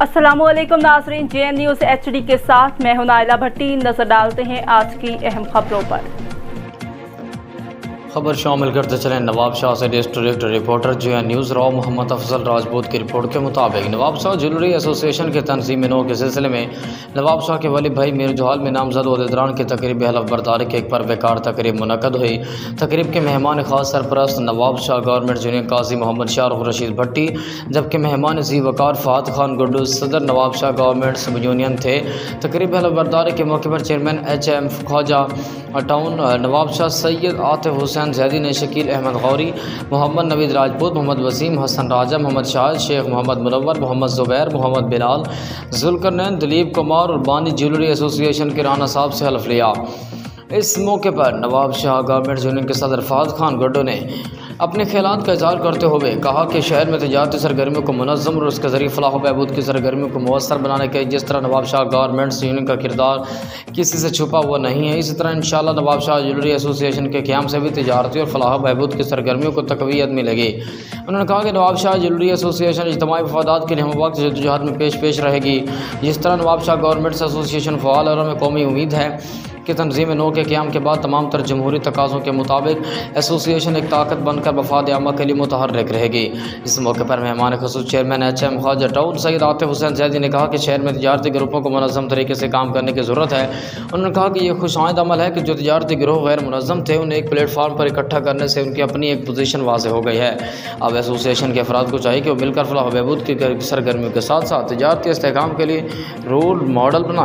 अस्सलामुअलैकुम नाज़रीन, JN news HD के साथ मैं हूं नाइला भट्टी। नजर डालते हैं आज की अहम खबरों पर। खबर शामिल करते चलें। नवाब शाह से district reporter JN news Rao Mohammad Afzal Rajput की रिपोर्ट के मुताबिक नवाब शाह ज्वेलरी एसोसिएशन के तंजीम नौ के सिलसिले में नवाब शाह के वली भाई मीर जोहाल में नामजद ओहदेदारान की तकरीब हलफ बरदारी के एक परवेकार तकरीब मुनक़द हुई। तकरीब के मेहमान खास सरपरस्त नवाब शाह गवर्नमेंट जूनियर काजी मोहम्मद शाहरुख रशीद भट्टी, जबकि मेहमान जी वकार फ़ात खान गुड्डू सदर नवाब शाह गवर्नमेंट सब यूनियन थे। तकरीब हलफ बरदारी के मौके पर chairman HM Khwaja town Nawab Shah Syed Atif Hussain Zaidi ने शकील अहमद गौरी, मोहम्मद नवीद राजपूत, मोहम्मद वसीम हसन राजा, मोहम्मद शाहिद शेख, मोहम्मद मुनव्वर, मोहम्मद ज़ुबैर, मोहम्मद बिलाल, जुल्करनैन, दिलीप कुमार और बानी ज्वेलरी एसोसिएशन के राना साहब से हल्फ लिया। इस मौके पर नवाब शाह गवर्नमेंट यूनियन के सदर फ़ात खान गुड्डू ने अपने ख्यालात का इज़हार करते हुए कहा कि शहर में तजारती सरगर्मियों को मुनज़्ज़म और उसके ज़रिए फलाह बहबूद की सरगर्मियों को मौसर बनाने के जिस तरह नवाब शाह गवर्नमेंट यूनियन का किरदार किसी से छुपा हुआ नहीं है, इसी तरह इंशाअल्लाह नवाब शाह ज्वेलरी एसोसिएशन के क़याम से भी तजारती और फलाह बहबूद की सरगर्मियों को तक़वियत मिलेगी। उन्होंने कहा कि नवाब शाह ज्वेलरी एसोसिएशन इज्तिमाई मफादात के लिए हम वक्त जद्दोजहद में पेश रहेगी। जिस तरह नवाब शाह गवर्नमेंट एसोसिएशन फ़आल और हमें कौमी उम्मीद है कि तंजीम नौ के क़याम के बाद तमाम तर जमहूरी तकाज़ों के मुताबिक एसोसिएशन एक ताकत बनकर वफाद आमा के लिए मुतहर्रिक रहेगी। इस मौके पर मेहमान ख़ुसूस chairman HM Khwaja town Syed Atif Hussain Zaidi ने कहा कि शहर में तजारती ग्रुपों को मुनज़्ज़म तरीके से काम करने की ज़रूरत है। उन्होंने कहा कि यह खुशाइंद अमल है कि जो तजारती गिरोह गैर मुनज़्ज़म थे उन्हें एक प्लेटफार्म पर इकट्ठा करने से उनकी अपनी एक पोजीशन वाज़ेह हो गई है। अब एसोसिएशन के अफराद को चाहिए कि वो मिलकर फलाह बहबूद की सरगर्मियों के साथ साथ तजारती इस्तेहकाम के लिए रोल मॉडल बनाएँ।